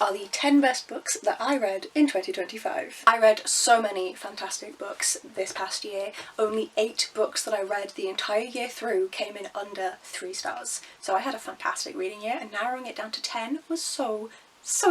are the 10 best books that I read in 2025. I read so many fantastic books this past year. Only 8 books that I read the entire year through came in under 3 stars. So I had a fantastic reading year, and narrowing it down to 10 was so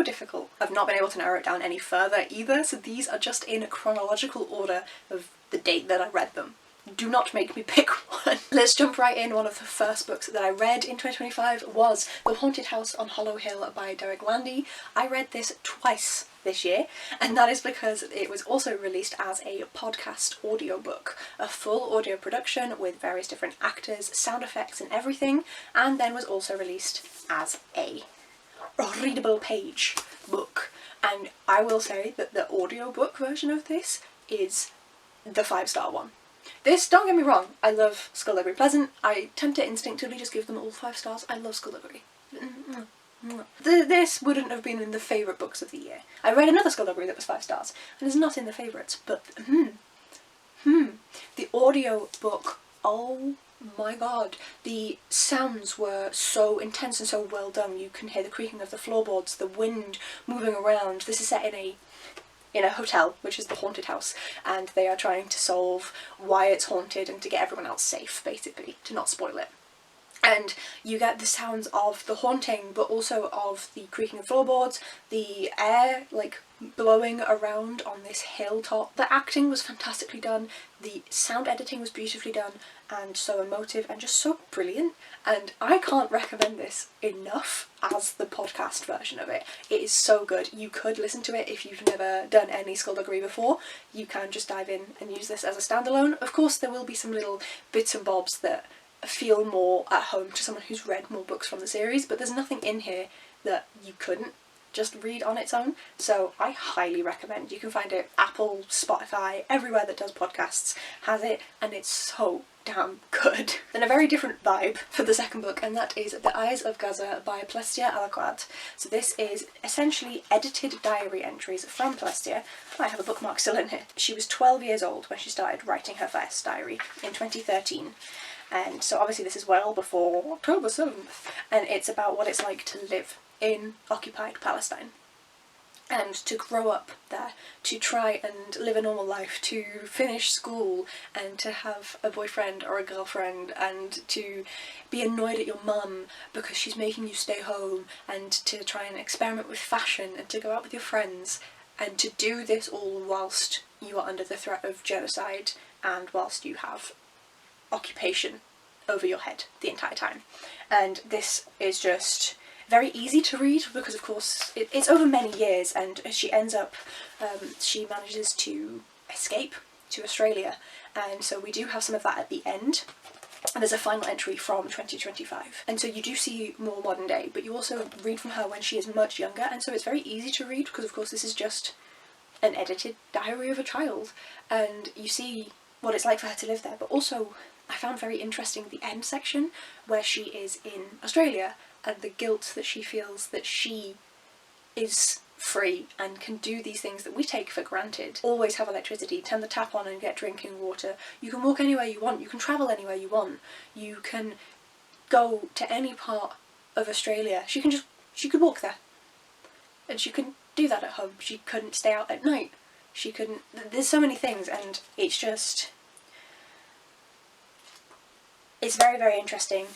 difficult. I've not been able to narrow it down any further either, so these are just in chronological order of the date that I read them. Do not make me pick one. Let's jump right in. One of the first books that I read in 2025 was The Haunted House on Hollow Hill by Derek Landy. I read this twice this year, and that is because it was also released as a podcast audiobook, a full audio production with various different actors, sound effects and everything, and then was also released as a readable page book. And I will say that the audiobook version of this is the 5-star one. This, don't get me wrong, I love Skullduggery Pleasant. I tend to instinctively just give them all 5 stars. I love Skullduggery. This wouldn't have been in the favourite books of the year. I read another Skullduggery that was 5 stars, and it's not in the favourites, but the audio book, oh my god, the sounds were so intense and so well done. You can hear the creaking of the floorboards, the wind moving around. This is set in a hotel, which is the haunted house, and they are trying to solve why it's haunted and to get everyone else safe, basically, to not spoil it. And you get the sounds of the haunting, but also of the creaking of floorboards, the air like blowing around on this hilltop. The acting was fantastically done, the sound editing was beautifully done, and so emotive and just so brilliant, and I can't recommend this enough as the podcast version of it. It is so good. You could listen to it if you've never done any Skullduggery before. You can just dive in and use this as a standalone. Of course there will be some little bits and bobs that feel more at home to someone who's read more books from the series, but there's nothing in here that you couldn't just read on its own, so I highly recommend. You can find it Apple, Spotify, everywhere that does podcasts has it, and it's so damn good. Then a very different vibe for the second book, and that is The Eyes of Gaza by Plestia Alaqad. So this is essentially edited diary entries from Plestia. I have a bookmark still in here. She was 12 years old when she started writing her first diary in 2013. And so obviously this is well before October 7th, and it's about what it's like to live in occupied Palestine and to grow up there, to try and live a normal life, to finish school and to have a boyfriend or a girlfriend, and to be annoyed at your mum because she's making you stay home, and to try and experiment with fashion and to go out with your friends, and to do this all whilst you are under the threat of genocide and whilst you have occupation over your head the entire time. And this is just very easy to read because of course it's over many years, and she ends up, she manages to escape to Australia, and so we do have some of that at the end. And there's a final entry from 2025, and so you do see more modern day, but you also read from her when she is much younger, and so it's very easy to read because of course this is just an edited diary of a child, and you see what it's like for her to live there. But also I found very interesting the end section where she is in Australia and the guilt that she feels that she is free and can do these things that we take for granted. Always have electricity, turn the tap on and get drinking water. You can walk anywhere you want, you can travel anywhere you want, you can go to any part of Australia. She could walk there, and she couldn't do that at home. She couldn't stay out at night. She couldn't, there's so many things, and it's just, it's very, very interesting.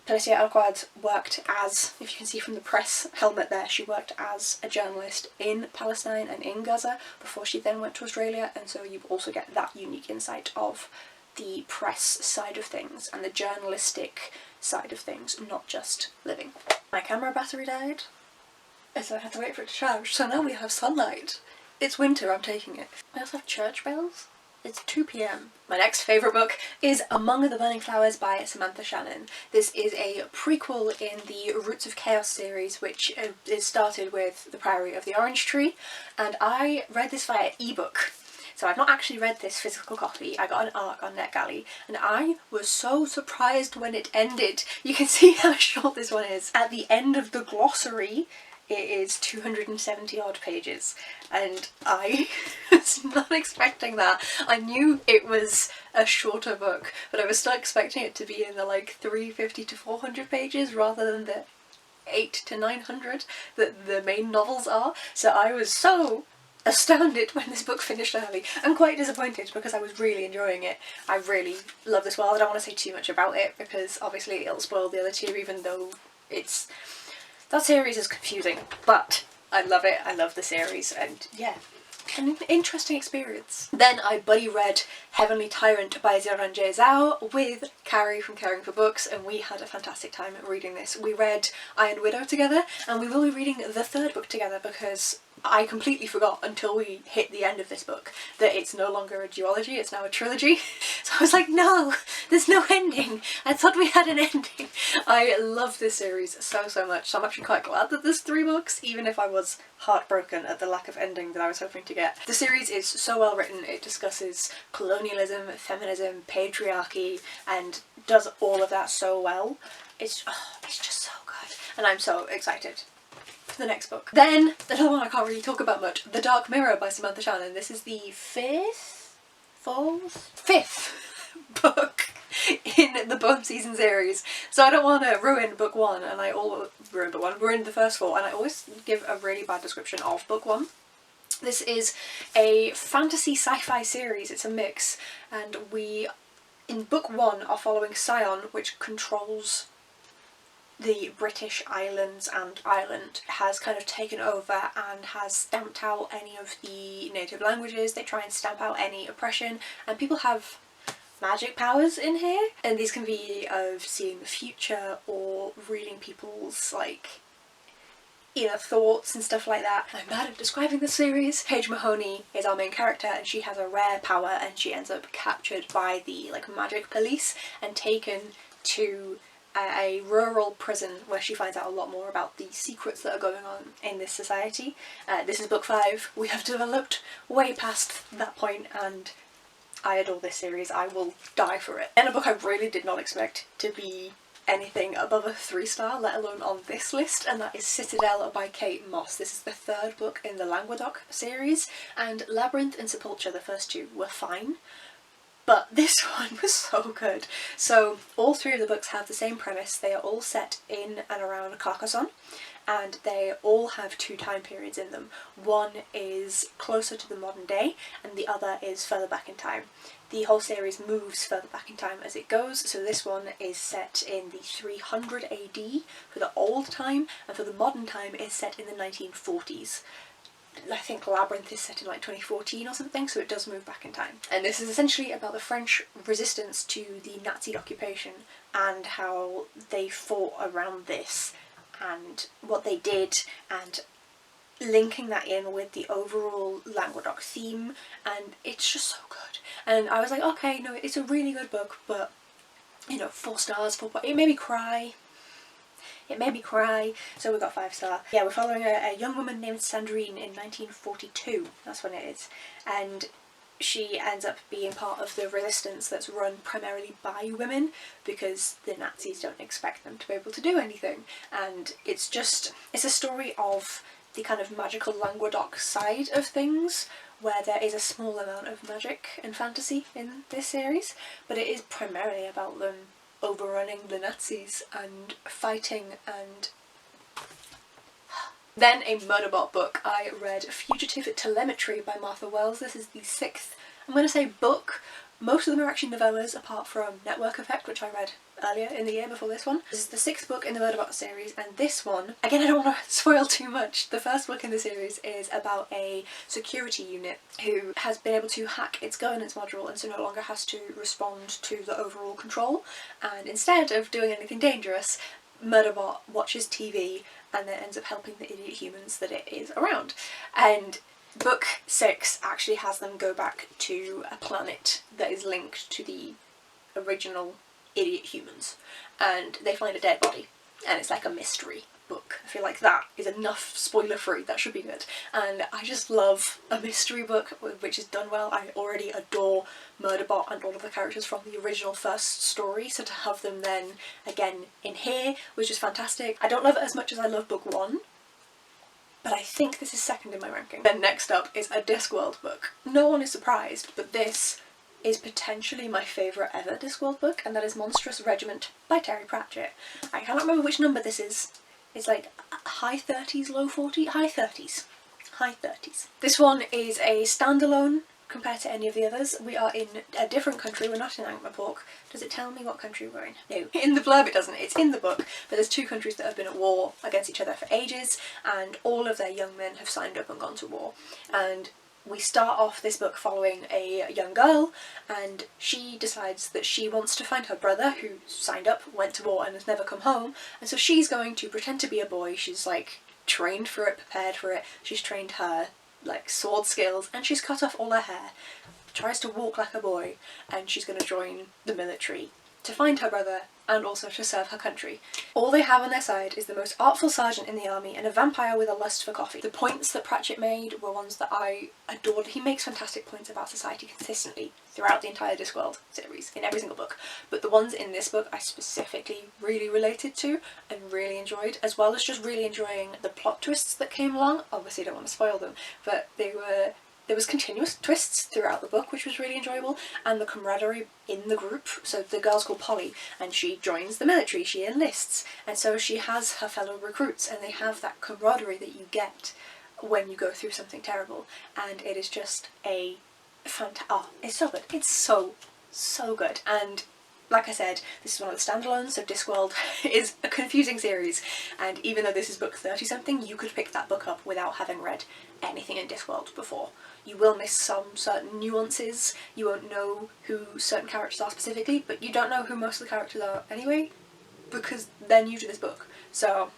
Plestia Alaqad worked as, if you can see from the press helmet there, she worked as a journalist in Palestine and in Gaza before she then went to Australia, and so you also get that unique insight of the press side of things and the journalistic side of things, not just living. My camera battery died, and so I had to wait for it to charge, so now we have sunlight. It's winter, I'm taking it. I also have church bells. It's 2 p.m. My next favourite book is Among the Burning Flowers by Samantha Shannon. This is a prequel in the Roots of Chaos series, which is started with The Priory of the Orange Tree, and I read this via ebook. So I've not actually read this physical copy. I got an ARC on NetGalley, and I was so surprised when it ended. You can see how short this one is. At the end of the glossary, it is 270 odd pages, and I was not expecting that. I knew it was a shorter book, but I was still expecting it to be in the like 350 to 400 pages rather than the 8 to 900 that the main novels are, so I was so astounded when this book finished early, and quite disappointed because I was really enjoying it. I really love this world. I don't want to say too much about it because obviously it'll spoil the other two, even though that series is confusing, but I love it. I love the series, and yeah, an interesting experience. Then I buddy read Heavenly Tyrant by Zhao with Carrie from Caring for Books, and we had a fantastic time reading this. We read Iron Widow together, and we will be reading the third book together because I completely forgot until we hit the end of this book that it's no longer a duology, it's now a trilogy. So I was like, no, there's no ending. I thought we had an ending. I love this series so much, so I'm actually quite glad that there's 3 books, even if I was heartbroken at the lack of ending that I was hoping to get. The series is so well written. It discusses colonialism, feminism, patriarchy, and does all of that so well. It's just so good, and I'm so excited for the next book. Then, another one I can't really talk about much, The Dark Mirror by Samantha Shannon. This is the 5th book in the Bone Season series, so I don't want to ruin book 1, and I all ruin book 1, ruin the first 4, and I always give a really bad description of book 1. This is a fantasy sci-fi series, it's a mix, and we, in book 1, are following Xiran, which controls the British Islands, and Ireland has kind of taken over and has stamped out any of the native languages. They try and stamp out any oppression, and people have magic powers in here, and these can be of seeing the future or reading people's inner thoughts and stuff like that. I'm bad at describing the series. Paige Mahoney is our main character, and she has a rare power, and she ends up captured by the magic police and taken to a rural prison where she finds out a lot more about the secrets that are going on in this society. This is book 5. We have developed way past that point, and I adore this series. I will die for it. And a book I really did not expect to be anything above a 3-star, let alone on this list, and that is Citadel by Kate Mosse. This is the 3rd book in the Languedoc series, and Labyrinth and Sepulture, the first 2, were fine, but this one was so good. So all 3 of the books have the same premise. They are all set in and around Carcassonne, and they all have 2 time periods in them. One is closer to the modern day, and the other is further back in time. The whole series moves further back in time as it goes, so this one is set in the 300 AD for the old time, and for the modern time is set in the 1940s. I think Labyrinth is set in 2014 or something, so it does move back in time. And this is essentially about the French resistance to the Nazi occupation and how they fought around this and what they did, and linking that in with the overall Languedoc theme, and it's just so good. And I was like, okay, no, it's a really good book, but 4 stars, it made me cry. It made me cry, so we got 5-star. Yeah, we're following a young woman named Sandrine in 1942, that's when it is, and she ends up being part of the resistance that's run primarily by women because the Nazis don't expect them to be able to do anything. And it's a story of the kind of magical Languedoc side of things, where there is a small amount of magic and fantasy in this series, but it is primarily about them overrunning the Nazis and fighting. And then a Murderbot book. I read Fugitive Telemetry by Martha Wells. This is the 6th, I'm going to say book. Most of them are actually novellas, apart from Network Effect, which I read earlier in the year before this one. This is the 6th book in the Murderbot series, and this one, again, I don't want to spoil too much. The first book in the series is about a security unit who has been able to hack its governance module, and so no longer has to respond to the overall control, and instead of doing anything dangerous, Murderbot watches TV and then ends up helping the idiot humans that it is around. And book 6 actually has them go back to a planet that is linked to the original idiot humans, and they find a dead body, and it's like a mystery book. I feel like that is enough spoiler free, that should be good. And I just love a mystery book which is done well. I already adore Murderbot and all of the characters from the original first story, so to have them then again in here was just fantastic. I don't love it as much as I love book 1, but I think this is 2nd in my ranking. Then next up is a Discworld book. No one is surprised, but this is potentially my favourite ever Discworld book, and that is Monstrous Regiment by Terry Pratchett. I cannot remember which number this is It's like high 30s, low 40s, high 30s. High 30s. This one is a standalone compared to any of the others. We are in a different country, we're not in Ankh-Morpork. Does it tell me what country we're in? No. In the blurb it doesn't, it's in the book, but there's two countries that have been at war against each other for ages, and all of their young men have signed up and gone to war. And we start off this book following a young girl, and she decides that she wants to find her brother who signed up, went to war and has never come home, and so she's going to pretend to be a boy. She's like trained for it, prepared for it, she's trained her like sword skills, and she's cut off all her hair, tries to walk like a boy, and she's going to join the military to find her brother and also to serve her country. All they have on their side is the most artful sergeant in the army and a vampire with a lust for coffee. The points that Pratchett made were ones that I adored. He makes fantastic points about society consistently throughout the entire Discworld series, in every single book, but the ones in this book I specifically really related to and really enjoyed, as well as just really enjoying the plot twists that came along. Obviously I don't want to spoil them, but there was continuous twists throughout the book, which was really enjoyable, and the camaraderie in the group. So the girl's called Polly, and she joins the military, she enlists, and so she has her fellow recruits, and they have that camaraderie that you get when you go through something terrible, and it is just a it's so good. It's so good. And like I said, this is one of the standalones, so Discworld is a confusing series, and even though this is book 30 something, you could pick that book up without having read anything in Discworld before. You will miss some certain nuances, you won't know who certain characters are specifically, but you don't know who most of the characters are anyway, because they're new to this book, so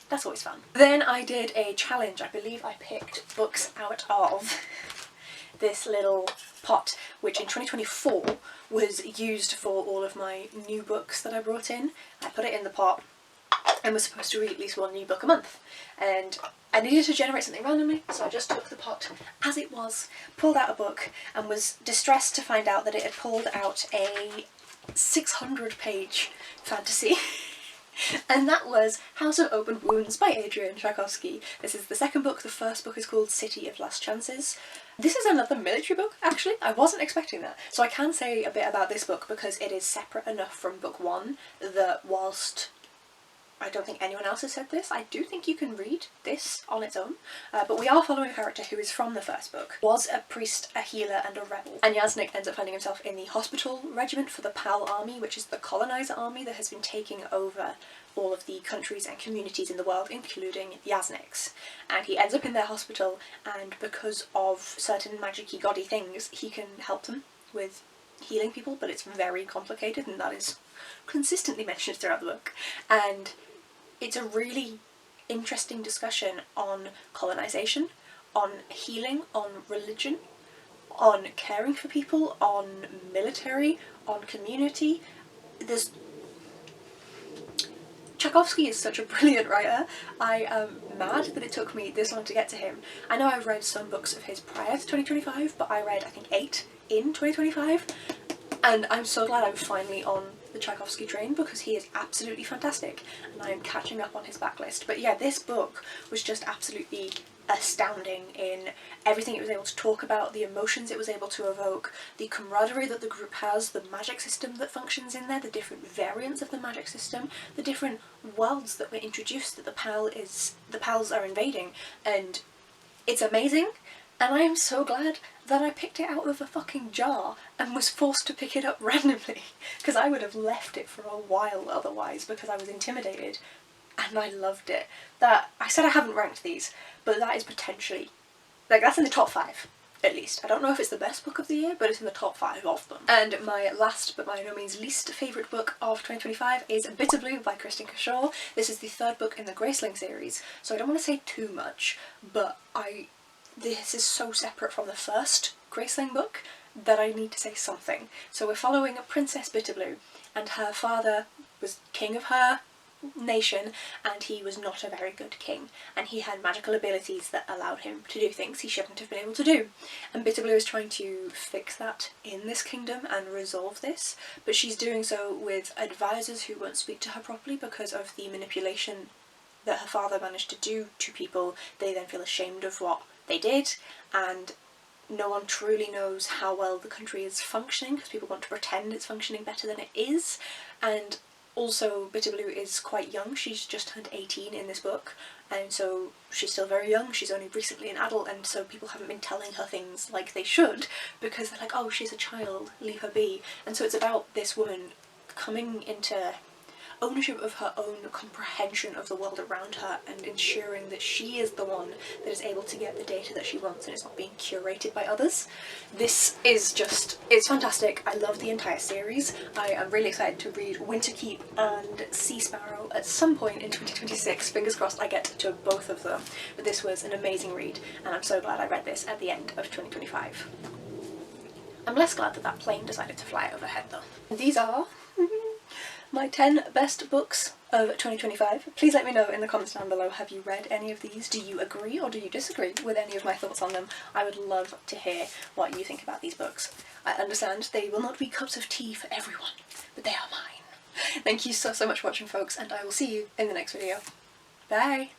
that's always fun. Then I did a challenge. I believe I picked books out of this little pot, which in 2024 was used for all of my new books that I brought in. I put it in the pot and was supposed to read at least one new book a month, and I needed to generate something randomly, so I just took the pot as it was, pulled out a book, and was distressed to find out that it had pulled out a 600-page fantasy. And that was House of Open Wounds by Adrian Tchaikovksy. This is the second book. The first book is called City of Last Chances. This is another military book, actually. I wasn't expecting that. So I can say a bit about this book because it is separate enough from book one that whilst I don't think anyone else has said this, I do think you can read this on its own. But we are following a character who is from the first book, was a priest, a healer and a rebel. And Yasnik ends up finding himself in the hospital regiment for the PAL army, which is the colonizer army that has been taking over all of the countries and communities in the world, including Yasniks. And he ends up in their hospital, and because of certain magic-y gaudy things, he can help them with healing people, but it's very complicated, and that is consistently mentioned throughout the book. And it's a really interesting discussion on colonisation, on healing, on religion, on caring for people, on military, on community. Tchaikovsky is such a brilliant writer. I am mad that it took me this long to get to him. I know I've read some books of his prior to 2025, but I read I think 8 in 2025, and I'm so glad I'm finally on the Tchaikovsky train because he is absolutely fantastic and I am catching up on his backlist. But yeah, this book was just absolutely astounding in everything it was able to talk about, the emotions it was able to evoke, the camaraderie that the group has, the magic system that functions in there, the different variants of the magic system, the different worlds that were introduced that the PALs are invading, and it's amazing. And I am so glad that I picked it out of a fucking jar and was forced to pick it up randomly, because I would have left it for a while otherwise because I was intimidated, and I loved it. That I said I haven't ranked these, but that is potentially, like, that's in the top 5 at least. I don't know if it's the best book of the year, but it's in the top 5 of them. And my last but by no means least favourite book of 2025 is Bitterblue by Kristin Cashore. This is the third book in the Graceling series, so I don't want to say too much, but this is so separate from the first Graceling book that I need to say something. So we're following a Princess Bitterblue, and her father was king of her nation, and he was not a very good king, and he had magical abilities that allowed him to do things he shouldn't have been able to do. And Bitterblue is trying to fix that in this kingdom and resolve this, but she's doing so with advisors who won't speak to her properly because of the manipulation that her father managed to do to people. They then feel ashamed of what they did, and no one truly knows how well the country is functioning because people want to pretend it's functioning better than it is. And Also, Bitterblue is quite young. She's just turned 18 in this book, and so she's still very young. She's only recently an adult, and so people haven't been telling her things like they should, because they're like, oh, she's a child, leave her be. And so it's about this woman coming into ownership of her own comprehension of the world around her and ensuring that she is the one that is able to get the data that she wants and it's not being curated by others. This is just, it's fantastic. I love the entire series. I am really excited to read Winterkeep and Sea Sparrow at some point in 2026. Fingers crossed I get to both of them. But this was an amazing read, and I'm so glad I read this at the end of 2025. I'm less glad that that plane decided to fly overhead though. These are my 10 best books of 2025. Please let me know in the comments down below, have you read any of these? Do you agree or do you disagree with any of my thoughts on them? I would love to hear what you think about these books. I understand they will not be cups of tea for everyone, but they are mine. Thank you so much for watching, folks, and I will see you in the next video. Bye!